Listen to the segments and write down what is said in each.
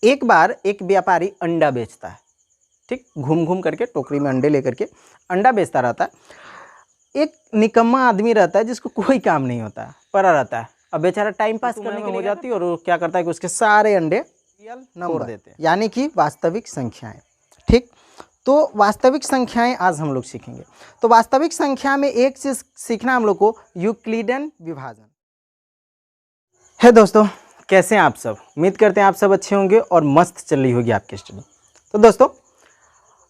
एक बार एक व्यापारी अंडा बेचता है, ठीक, घूम घूम करके टोकरी में अंडे लेकर के अंडा बेचता रहता है। एक निकम्मा आदमी रहता है जिसको कोई काम नहीं होता, पड़ा रहता है। अब बेचारा टाइम पास करने के लिए हो जाती है और वो क्या करता है कि उसके सारे अंडे रियल नंबर देते हैं, यानी कि वास्तविक संख्याएं। ठीक, तो वास्तविक संख्याएं आज हम लोग सीखेंगे। तो वास्तविक संख्या में एक चीज सीखना हम लोग को, यूक्लिडन विभाजन है। दोस्तों कैसे हैं आप सब? उम्मीद करते हैं आप सब अच्छे होंगे और मस्त चल रही होगी आपकी स्टडी। तो दोस्तों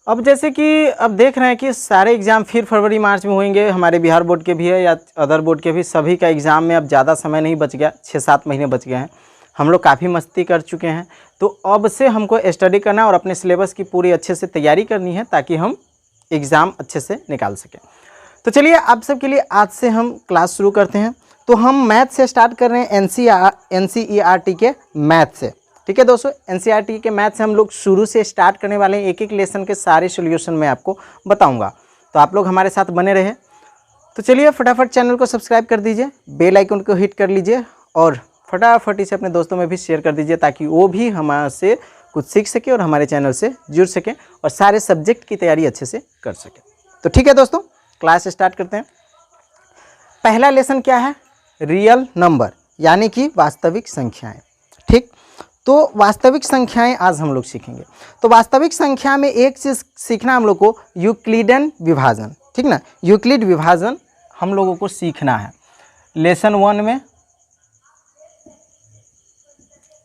अब जैसे कि अब देख रहे हैं कि सारे एग्ज़ाम फिर फरवरी मार्च में होंगे, हमारे बिहार बोर्ड के भी है या अदर बोर्ड के भी, सभी का एग्ज़ाम में अब ज़्यादा समय नहीं बच गया, 6-7 महीने बच गए हैं। हम लोग काफ़ी मस्ती कर चुके हैं, तो अब से हमको स्टडी करना और अपने सिलेबस की पूरी अच्छे से तैयारी करनी है ताकि हम एग्ज़ाम अच्छे से निकाल सकें। तो चलिए आप सब के लिए आज से हम क्लास शुरू करते हैं। तो हम मैथ से स्टार्ट कर रहे हैं, NCERT के मैथ से। ठीक है दोस्तों, NCERT के मैथ से हम लोग शुरू से स्टार्ट करने वाले हैं। एक एक लेसन के सारे सॉल्यूशन मैं आपको बताऊंगा, तो आप लोग हमारे साथ बने रहे। तो चलिए फटाफट चैनल को सब्सक्राइब कर दीजिए, बेल आइकन को हिट कर लीजिए और फटाफट इसे अपने दोस्तों में भी शेयर कर दीजिए ताकि वो भी हमारे कुछ सीख सके और हमारे चैनल से जुड़ सकें और सारे सब्जेक्ट की तैयारी अच्छे से कर सकें। तो ठीक है दोस्तों, क्लास स्टार्ट करते हैं। पहला लेसन क्या है? रियल नंबर, यानी कि वास्तविक संख्याएं। ठीक, तो वास्तविक संख्याएं आज हम लोग सीखेंगे। तो वास्तविक संख्या में एक चीज़ सीखना हम लोग को, यूक्लिडन विभाजन। ठीक ना, यूक्लिड विभाजन हम लोगों को सीखना है लेसन 1 में।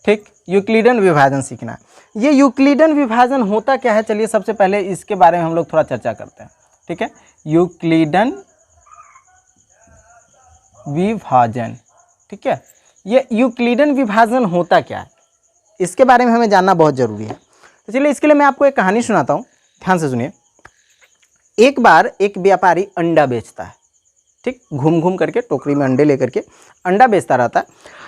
ठीक, यूक्लिडन विभाजन सीखना है। ये यूक्लिडन विभाजन होता क्या है, चलिए सबसे पहले इसके बारे में हम लोग थोड़ा चर्चा करते हैं। ठीक है, यूक्लिडन विभाजन। ठीक है, ये यूक्लिडन विभाजन होता क्या है, इसके बारे में हमें जानना बहुत ज़रूरी है। तो चलिए इसके लिए मैं आपको एक कहानी सुनाता हूँ, ध्यान से सुनिए। एक बार एक व्यापारी अंडा बेचता है, ठीक, घूम घूम करके टोकरी में अंडे लेकर के अंडा बेचता रहता है।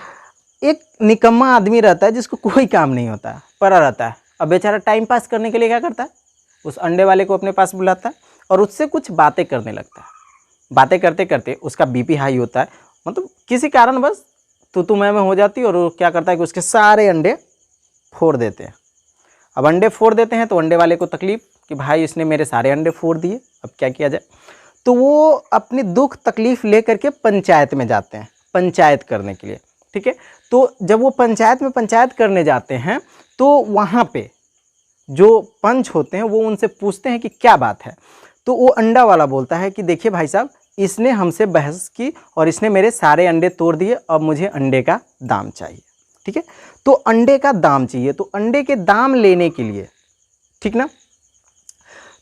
एक निकम्मा आदमी रहता है जिसको कोई काम नहीं होता, पड़ा रहता है। अब बेचारा टाइम पास करने के लिए क्या करता है, उस अंडे वाले को अपने पास बुलाता है और उससे कुछ बातें करने लगता है। बातें करते करते उसका बीपी हाई होता है, मतलब किसी कारण बस तू मैं हो जाती है और वो क्या करता है कि उसके सारे अंडे फोड़ देते हैं। अब अंडे फोड़ देते हैं तो अंडे वाले को तकलीफ कि भाई इसने मेरे सारे अंडे फोड़ दिए, अब क्या किया जाए। तो वो अपनी दुख तकलीफ़ लेकर के पंचायत में जाते हैं, पंचायत करने के लिए। ठीक है, तो जब वो पंचायत करने जाते हैं तो वहाँ पे जो पंच होते हैं वो उनसे पूछते हैं कि क्या बात है। तो वो अंडा वाला बोलता है कि देखिए भाई साहब, इसने हमसे बहस की और इसने मेरे सारे अंडे तोड़ दिए, अब मुझे अंडे का दाम चाहिए। ठीक है, तो अंडे का दाम चाहिए, तो अंडे के दाम लेने के लिए, ठीक ना,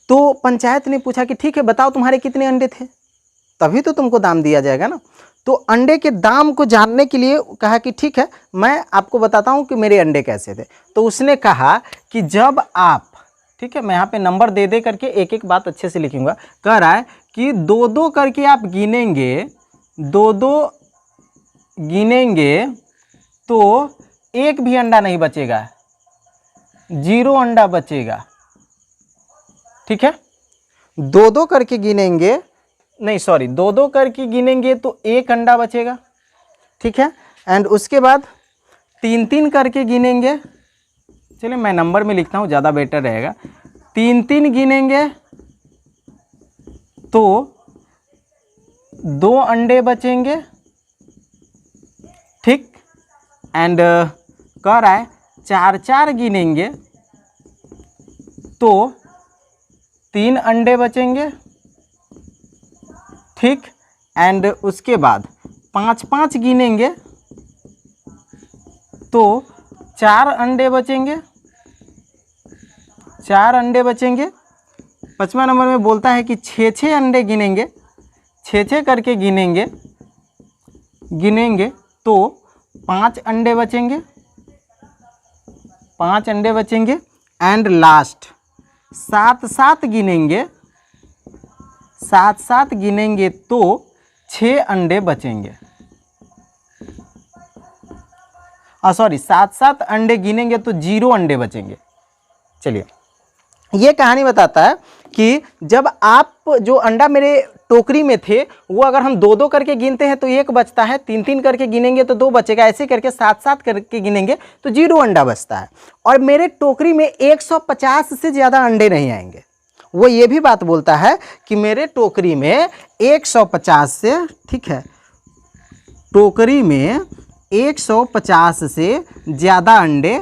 तो पंचायत ने पूछा कि ठीक है बताओ तुम्हारे कितने अंडे थे, तभी तो तुमको दाम दिया जाएगा ना। तो अंडे के दाम को जानने के लिए कहा कि ठीक है मैं आपको बताता हूँ कि मेरे अंडे कैसे थे। तो उसने कहा कि जब आप, ठीक है, मैं यहाँ पे नंबर दे दे करके एक एक बात अच्छे से लिखूंगा। कह रहा है कि 2-2 करके आप गिनेंगे, 2-2 गिनेंगे तो एक भी अंडा नहीं बचेगा, 0 अंडा बचेगा। ठीक है, 2-2 करके गिनेंगे, नहीं सॉरी, 2-2 करके गिनेंगे तो एक अंडा बचेगा। ठीक है, एंड उसके बाद 3-3 करके गिनेंगे, चलिए मैं नंबर में लिखता हूँ ज़्यादा बेटर रहेगा। 3-3 गिनेंगे तो 2 अंडे बचेंगे। ठीक, एंड कह रहा है 4-4 गिनेंगे तो 3 अंडे बचेंगे। ठीक, एंड उसके बाद 5-5 गिनेंगे तो 4 अंडे बचेंगे, 4 अंडे बचेंगे। 5वां नंबर में बोलता है कि 6-6 अंडे गिनेंगे, 6-6 करके गिनेंगे तो 5 अंडे बचेंगे, 5 अंडे बचेंगे। एंड लास्ट 7-7 गिनेंगे, 7-7 गिनेंगे तो 6 अंडे बचेंगे। सॉरी, 7-7 अंडे गिनेंगे तो 0 अंडे बचेंगे। चलिए ये कहानी बताता है कि जब आप जो अंडा मेरे टोकरी में थे वो अगर हम 2-2 करके गिनते हैं तो 1 बचता है, 3-3 करके गिनेंगे तो 2 बचेगा, ऐसे करके 7-7 करके गिनेंगे तो 0 अंडा बचता है। और मेरे टोकरी में 150 से ज़्यादा अंडे नहीं आएंगे। वो ये भी बात बोलता है कि मेरे टोकरी में 150 से, ठीक है, टोकरी में 150 से ज़्यादा अंडे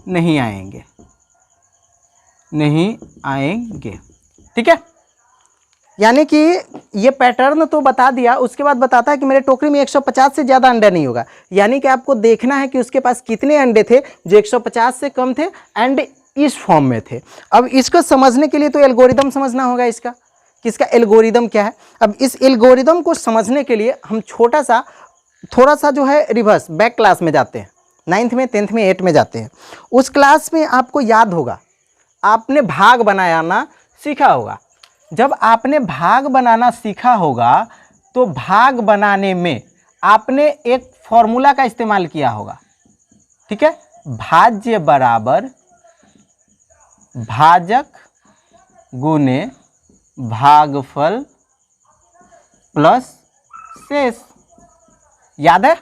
नहीं आएंगे, ठीक है। यानी कि ये पैटर्न तो बता दिया, उसके बाद बताता है कि मेरे टोकरी में 150 से ज़्यादा अंडा नहीं होगा। यानी कि आपको देखना है कि उसके पास कितने अंडे थे जो 150 से कम थे एंड इस फॉर्म में थे। अब इसको समझने के लिए तो एल्गोरिदम समझना होगा इसका, कि इसका एल्गोरिदम क्या है। अब इस एल्गोरिदम को समझने के लिए हम थोड़ा सा जो है रिवर्स बैक क्लास में जाते हैं, 9th में, 10th में, 8th में जाते हैं। उस क्लास में आपको याद होगा, आपने भाग बनाना सीखा होगा। जब आपने भाग बनाना सीखा होगा तो भाग बनाने में आपने एक फॉर्मूला का इस्तेमाल किया होगा, ठीक है। भाज्य बराबर भाजक गुने भागफल प्लस शेष, याद है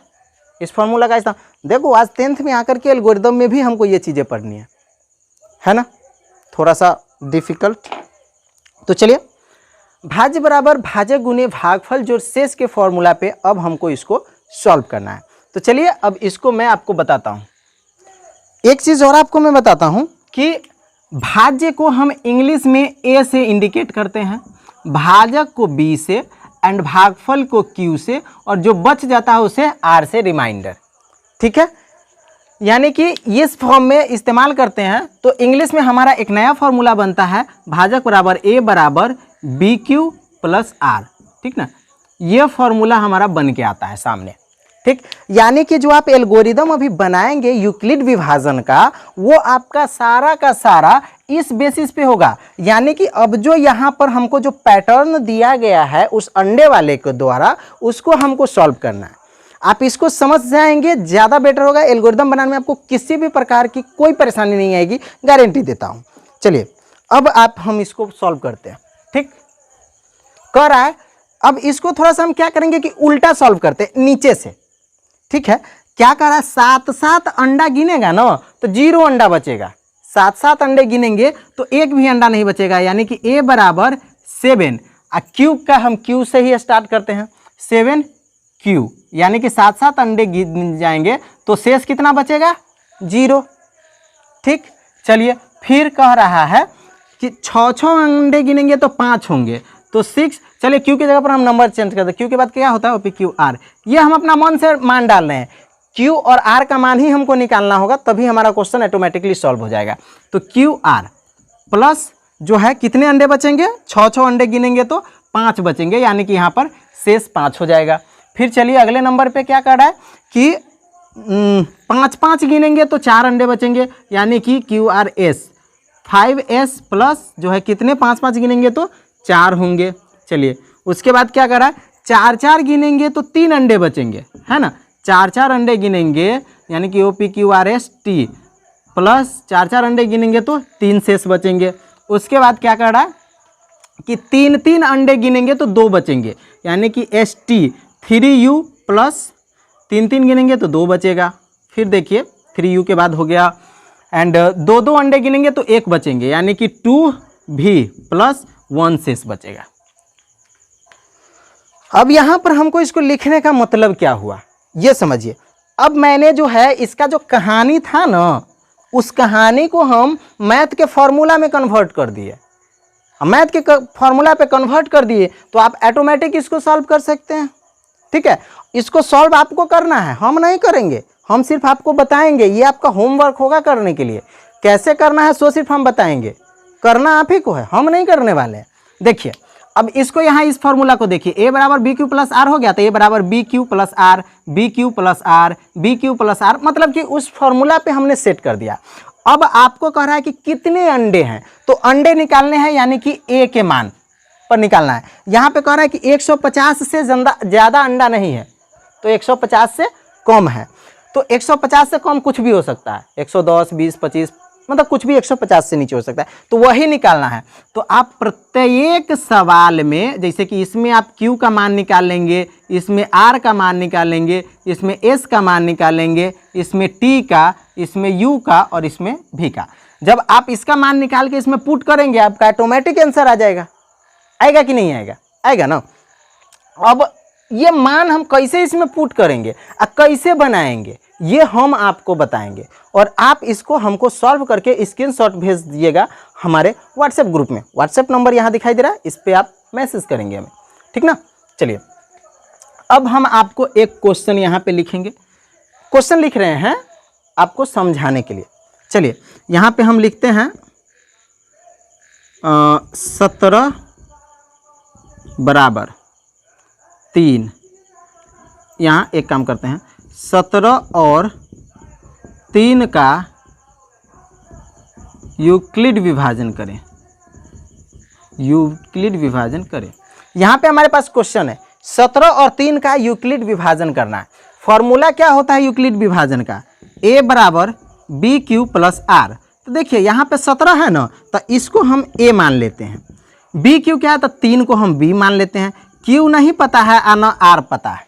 इस फॉर्मूला का इस्तेमाल। देखो आज 10th में आकर के एल्गोरिदम में भी हमको ये चीज़ें पढ़नी है ना, थोड़ा सा डिफिकल्ट। तो चलिए, भाज्य बराबर भाजक गुने भागफल जो शेष के फॉर्मूला पे अब हमको इसको सॉल्व करना है। तो चलिए अब इसको मैं आपको बताता हूँ। एक चीज़ और आपको मैं बताता हूँ कि भाज्य को हम इंग्लिश में ए से इंडिकेट करते हैं, भाजक को बी से एंड भागफल को क्यू से, और जो बच जाता है उसे आर से रिमाइंडर, ठीक है। यानी कि इस फॉर्म में इस्तेमाल करते हैं तो इंग्लिश में हमारा एक नया फॉर्मूला बनता है, भाजक बराबर ए बराबर बी क्यू प्लस आर, ठीक ना। ये फॉर्मूला हमारा बन के आता है सामने, ठीक। यानी कि जो आप एल्गोरिदम अभी बनाएंगे यूक्लिड विभाजन का, वो आपका सारा का सारा इस बेसिस पे होगा। यानी कि अब जो यहाँ पर हमको जो पैटर्न दिया गया है उस अंडे वाले के द्वारा, उसको हमको सॉल्व करना है। आप इसको समझ जाएंगे ज़्यादा बेटर होगा। एल्गोरिदम बनाने में आपको किसी भी प्रकार की कोई परेशानी नहीं आएगी, गारंटी देता हूँ। चलिए अब हम इसको सॉल्व करते हैं, ठीक। कर रहा है, अब इसको थोड़ा सा हम क्या करेंगे कि उल्टा सॉल्व करते हैं नीचे से, ठीक है। क्या कर रहा है, 7-7 अंडा गिनेगा ना तो 0 अंडा बचेगा, 7-7 अंडे गिनेंगे तो एक भी अंडा नहीं बचेगा। यानी कि a बराबर 7, क्यूब का हम क्यू से ही स्टार्ट करते हैं, 7 क्यू, यानी कि 7-7 अंडे गिन जाएंगे तो शेष कितना बचेगा, 0, ठीक। चलिए फिर कह रहा है कि 6-6 अंडे गिनेंगे तो 5 होंगे तो 6। चलिए क्यू की जगह पर हम नंबर चेंज कर दें, क्यू के बाद क्या होता है ओपी क्यू आर। ये हम अपना मन से मान डाल रहे हैं, क्यू और आर का मान ही हमको निकालना होगा, तभी हमारा क्वेश्चन ऑटोमेटिकली सॉल्व हो जाएगा। तो क्यू आर प्लस जो है कितने अंडे बचेंगे, 6-6 अंडे गिनेंगे तो 5 बचेंगे, यानी कि यहाँ पर शेष 5 हो जाएगा। फिर चलिए अगले नंबर पे क्या कर रहा है कि 5-5 गिनेंगे तो 4 अंडे बचेंगे, यानी कि Q R S 5s plus जो है कितने 5-5 गिनेंगे तो 4 होंगे। चलिए उसके बाद क्या कर रहा है, 4-4 गिनेंगे तो 3 अंडे बचेंगे, है ना। 4-4 अंडे गिनेंगे यानी कि OPQRST प्लस 4-4 अंडे गिनेंगे तो 3 शेष बचेंगे। उसके बाद क्या कर रहा है कि 3-3 अंडे गिनेंगे तो 2 बचेंगे, यानी कि ST 3U प्लस 3-3 गिनेंगे तो 2 बचेगा। फिर देखिए 3U के बाद हो गया एंड 2-2 अंडे गिनेंगे तो 1 बचेंगे, यानी कि 2V प्लस 1 शेष बचेगा। अब यहाँ पर हमको इसको लिखने का मतलब क्या हुआ ये समझिए। अब मैंने जो है इसका जो कहानी था ना, उस कहानी को हम मैथ के फॉर्मूला में कन्वर्ट कर दिए। मैथ के फॉर्मूला पे कन्वर्ट कर दिए तो आप ऑटोमेटिक इसको सॉल्व कर सकते हैं, ठीक है। इसको सॉल्व आपको करना है, हम नहीं करेंगे, हम सिर्फ आपको बताएंगे। ये आपका होमवर्क होगा करने के लिए, कैसे करना है सो सिर्फ हम बताएंगे, करना आप ही को है, हम नहीं करने वाले हैं। देखिए अब इसको यहाँ इस फॉर्मूला को देखिए, a बराबर बी क्यू प्लस आर हो गया, तो a बराबर B Q plus R, B Q plus R, B Q plus R, मतलब कि उस फॉर्मूला पे हमने सेट कर दिया। अब आपको कह रहा है कि कितने अंडे हैं, तो अंडे निकालने हैं, यानी कि a के मान पर निकालना है। यहाँ पे कह रहा है कि 150 से ज़्यादा अंडा नहीं है, तो 150 से कम है, तो 150 से कम कुछ भी हो सकता है, 110, 20, 25, मतलब कुछ भी 150 से नीचे हो सकता है, तो वही निकालना है। तो आप प्रत्येक सवाल में, जैसे कि इसमें आप Q का मान निकाल लेंगे, इसमें R का मान निकालेंगे, इसमें S का मान निकालेंगे, इसमें T का, इसमें U का और इसमें V का। जब आप इसका मान निकाल के इसमें पुट करेंगे आपका ऑटोमेटिक आंसर आ जाएगा। आएगा कि नहीं आएगा? आएगा ना। अब ये मान हम कैसे इसमें पुट करेंगे और कैसे बनाएंगे ये हम आपको बताएंगे, और आप इसको हमको सॉल्व करके स्क्रीनशॉट भेज दिएगा हमारे व्हाट्सएप ग्रुप में। व्हाट्सएप नंबर यहाँ दिखाई दे रहा है, इस पर आप मैसेज करेंगे हमें, ठीक ना। चलिए अब हम आपको एक क्वेश्चन यहाँ पे लिखेंगे। क्वेश्चन लिख रहे हैं आपको समझाने के लिए। चलिए यहाँ पे हम लिखते हैं 17 बराबर 3। यहाँ एक काम करते हैं, 17 और 3 का यूक्लिड विभाजन करें। यूक्लिड विभाजन करें। यहाँ पे हमारे पास क्वेश्चन है 17 और 3 का यूक्लिड विभाजन करना है। फॉर्मूला क्या होता है यूक्लिड विभाजन का? a बराबर बी क्यू प्लस आर। तो देखिए यहाँ पे 17 है ना, तो इसको हम a मान लेते हैं। बी क्यू क्या है? तो 3 को हम b मान लेते हैं। q नहीं पता है और न r पता है।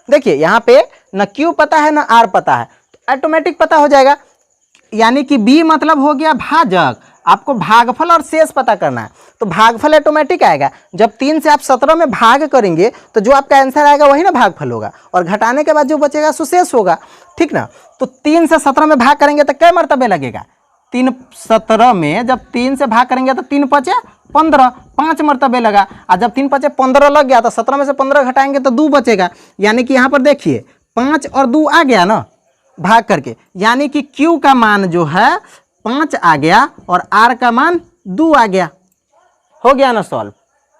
देखिए यहाँ पे न q पता है न r पता है, तो ऑटोमेटिक पता हो जाएगा। यानी कि b मतलब हो गया भाजक, आपको भागफल और शेष पता करना है, तो भागफल ऑटोमेटिक आएगा। जब 3 से आप 17 में भाग करेंगे तो जो आपका आंसर आएगा वही ना भागफल होगा, और घटाने के बाद जो बचेगा सो शेष होगा, ठीक ना। तो 3 से 17 में भाग करेंगे तो कै मरतबे लगेगा? 3 17 में जब 3 से भाग करेंगे तो 3 5 15, 5 मरतबे लगा। और जब 3 5 15 लग गया तो 17 में से 15 घटाएंगे तो 2 बचेगा। यानी कि यहाँ पर देखिए 5 और 2 आ गया ना भाग करके, यानी कि Q का मान जो है 5 आ गया और R का मान 2 आ गया। हो गया ना सॉल्व।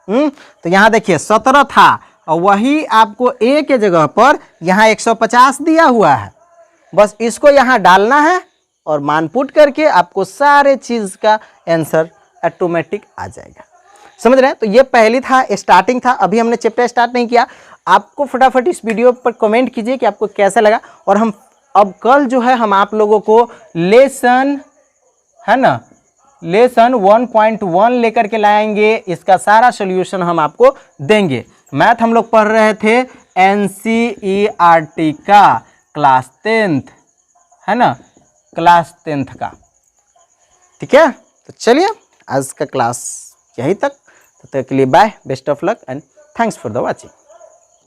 तो यहाँ देखिए 17 था और वही आपको A के जगह पर यहाँ 150 दिया हुआ है, बस इसको यहाँ डालना है और मान पुट करके आपको सारे चीज़ का आंसर ऑटोमेटिक आ जाएगा। समझ रहे हैं? तो ये पहली था, स्टार्टिंग था, अभी हमने चैप्टर स्टार्ट नहीं किया। आपको फटाफट इस वीडियो पर कमेंट कीजिए कि आपको कैसा लगा, और हम अब कल जो है हम आप लोगों को लेसन है ना, लेसन 1.1 लेकर के लाएंगे। इसका सारा सोल्यूशन हम आपको देंगे। मैथ हम लोग पढ़ रहे थे NCERT का क्लास 10th है ना, क्लास 10th का, ठीक है। तो चलिए आज का क्लास यहीं तक, तब तक के लिए bye, best of luck and thanks for the watching.